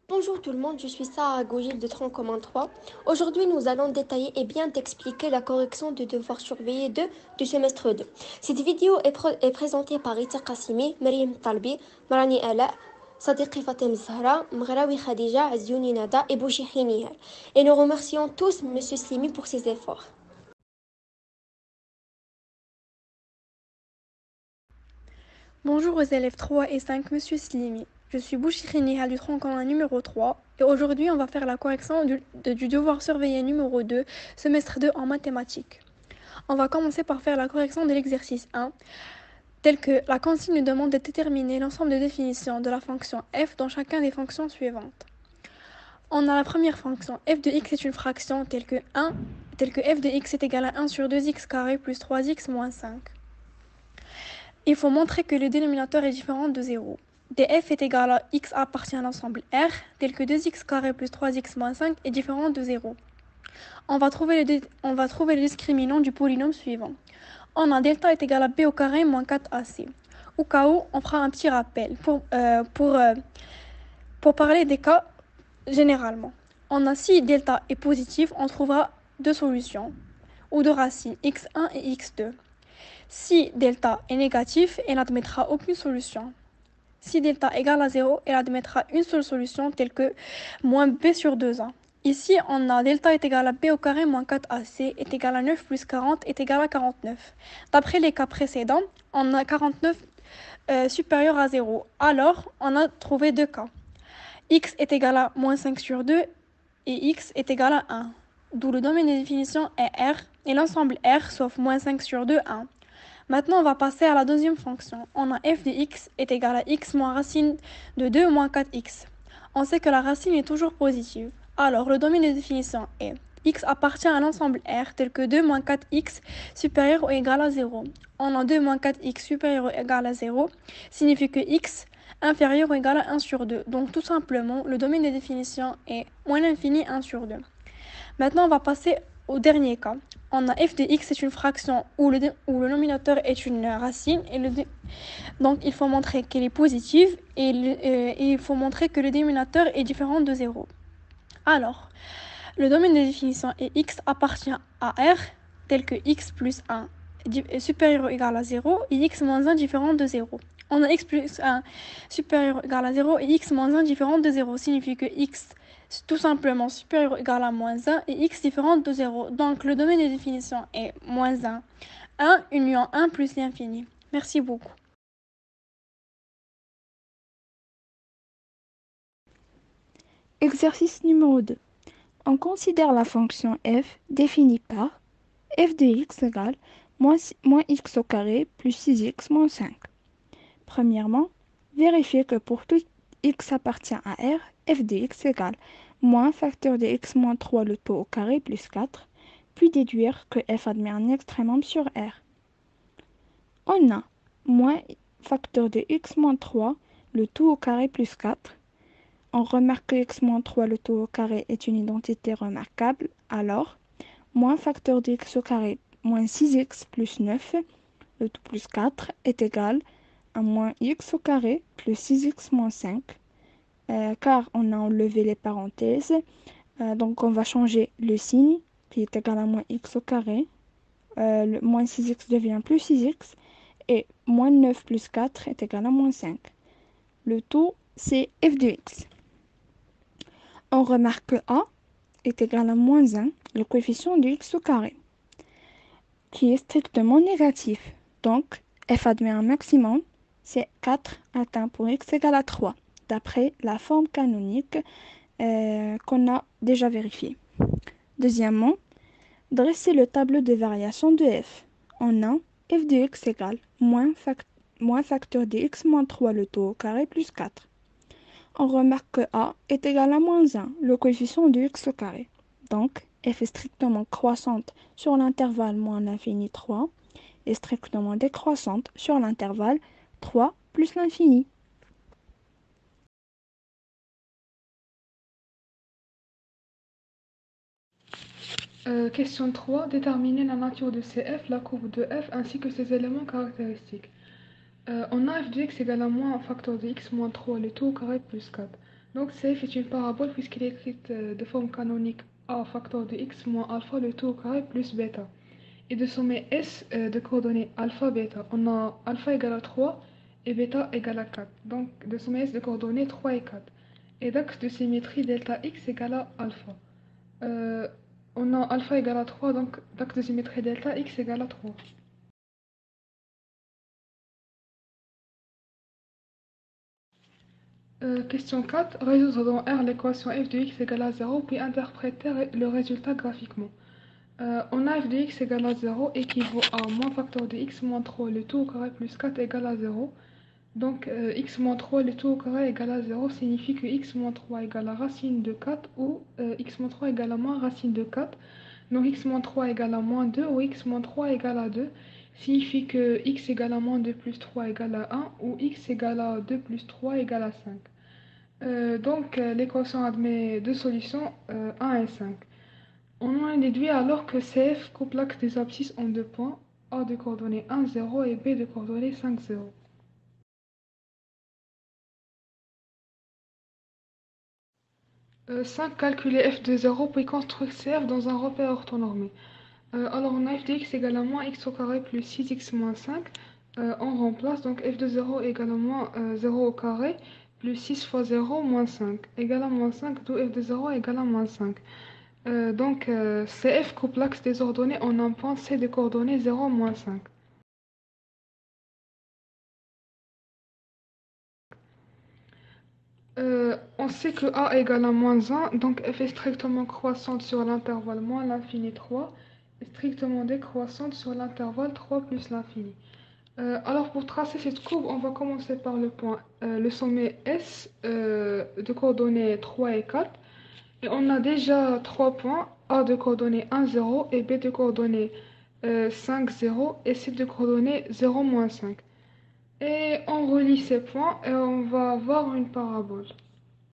Bonjour tout le monde, je suis Sarah Gougil de Tronc commun 3. Aujourd'hui, nous allons détailler et bien expliquer la correction de devoirs surveillés 2 du semestre 2. Cette vidéo est présentée par Ita Qassimi, Mariam Talbi, Marani Ala, Sadiqi Fatem Zahra, Mghraoui Khadija, Aziouni Nada et Bouchihi Nihal. Et nous remercions tous M. Slimi pour ses efforts. Bonjour aux élèves 3 et 5, Monsieur Slimi. Je suis Bouchiri Nihal du tronc commun numéro 3 et aujourd'hui on va faire la correction du devoir surveillé numéro 2, semestre 2 en mathématiques. On va commencer par faire la correction de l'exercice 1, tel que la consigne demande de déterminer l'ensemble de définitions de la fonction f dans chacun des fonctions suivantes. On a la première fonction, f de x est une fraction telle que f de x est égal à 1 sur 2x carré plus 3x moins 5. Il faut montrer que le dénominateur est différent de 0. df est égal à x appartient à l'ensemble R, tel que 2x carré plus 3x moins 5 est différent de 0. On va trouver le discriminant du polynôme suivant. On a delta est égal à b au carré moins 4ac. Au cas où, on fera un petit rappel pour parler des cas généralement. On a si delta est positif, on trouvera deux solutions, ou deux racines, x1 et x2. Si delta est négatif, elle n'admettra aucune solution. Si delta égale à 0, elle admettra une seule solution telle que moins b sur 2a. Ici, on a delta est égal à b au carré moins 4ac est égal à 9 plus 40 est égal à 49. D'après les cas précédents, on a 49 supérieur à 0. Alors, on a trouvé deux cas. X est égal à moins 5 sur 2 et x est égal à 1. D'où le domaine de définition est R et l'ensemble R sauf moins 5 sur 2, 1. Maintenant, on va passer à la deuxième fonction. On a f de x est égal à x moins racine de 2 moins 4x. On sait que la racine est toujours positive. Alors, le domaine de définition est x appartient à l'ensemble R tel que 2 moins 4x supérieur ou égal à 0. On a 2 moins 4x supérieur ou égal à 0 signifie que x inférieur ou égal à 1 sur 2. Donc, tout simplement, le domaine de définition est moins l'infini 1 sur 2. Maintenant, on va passer au dernier cas. On a f de x est une fraction où le nominateur est une racine. Donc, il faut montrer qu'elle est positive et il faut montrer que le dénominateur est différent de 0. Alors, le domaine de définition est x appartient à R tel que x plus 1 est supérieur ou égal à 0 et x moins 1 différent de 0. On a x plus 1 supérieur ou égal à 0 et x moins 1 différent de 0 signifie que x tout simplement supérieur ou égal à moins 1 et x différent de 0. Donc le domaine de définition est moins 1, 1 union 1 plus l'infini. Merci beaucoup. Exercice numéro 2. On considère la fonction f définie par f de x égale moins x au carré plus 6x moins 5. Premièrement, vérifier que pour tout x appartient à R, f de x égale moins facteur de x moins 3 le tout au carré plus 4, puis déduire que f admet un extrémum sur R. On a moins facteur de x moins 3 le tout au carré plus 4. On remarque que x moins 3 le tout au carré est une identité remarquable, alors moins facteur de x au carré moins 6x plus 9 le tout plus 4 est égal à moins x au carré plus 6x moins 5, car on a enlevé les parenthèses, donc on va changer le signe qui est égal à moins x au carré, le moins 6x devient plus 6x, et moins 9 plus 4 est égal à moins 5. Le tout, c'est f de x. On remarque que a est égal à moins 1, le coefficient de x au carré, qui est strictement négatif. Donc, f admet un maximum, c'est 4 atteint pour x égale à 3. d'après la forme canonique qu'on a déjà vérifiée. Deuxièmement, dresser le tableau de variation de f. On a f de x égale moins facteur de x moins 3 le tout au carré plus 4. On remarque que a est égal à moins 1, le coefficient de x au carré. Donc, f est strictement croissante sur l'intervalle moins l'infini 3 et strictement décroissante sur l'intervalle 3 plus l'infini. Question 3. Déterminer la nature de CF, la courbe de f ainsi que ses éléments caractéristiques. On a f de x égale à moins un facteur de x moins 3 le tout au carré plus 4. Donc CF est une parabole puisqu'elle est écrite de forme canonique a facteur de x moins alpha le tout au carré plus bêta. Et de sommet S de coordonnées alpha bêta. On a alpha égale à 3 et bêta égale à 4. Donc de sommet S de coordonnées 3 et 4. Et d'axe de symétrie delta x égale à alpha. On a alpha égale à 3, donc d'axe de symétrie delta x égale à 3. Question 4. Résoudre dans R l'équation f de x égale à 0, puis interpréter le résultat graphiquement. On a f de x égale à 0 équivaut à moins facteur de x moins 3 le tout au carré plus 4 égale à 0. Donc x moins 3 le tout au carré égale à 0 signifie que x moins 3 égale à racine de 4 ou x moins 3 égale à moins racine de 4. Donc x moins 3 égale à moins 2 ou x moins 3 égale à 2 signifie que x égale à moins 2 plus 3 égale à 1 ou x égale à 2 plus 3 égale à 5. Donc l'équation admet deux solutions, 1 et 5. On en déduit alors que CF coupe l'axe des abscisses en deux points, A de coordonnées 1, 0 et B de coordonnées 5, 0. Calculer f de 0 puis construire CF dans un repère orthonormé. Alors on a f de x égale à moins x au carré plus 6x moins 5. On remplace donc f de 0 égale à moins 0 au carré plus 6 fois 0 moins 5 égale à moins 5, d'où f de 0 égale à moins 5. Donc CF coupe l'axe des ordonnées en un point C de coordonnées 0, moins 5. On sait que A égale à moins 1, donc f est strictement croissante sur l'intervalle moins l'infini 3 et strictement décroissante sur l'intervalle 3 plus l'infini. Alors pour tracer cette courbe, on va commencer par le point, le sommet S de coordonnées 3 et 4. Et on a déjà 3 points, A de coordonnées 1, 0 et B de coordonnées 5, 0 et C de coordonnées 0, moins 5. Et on relie ces points et on va avoir une parabole.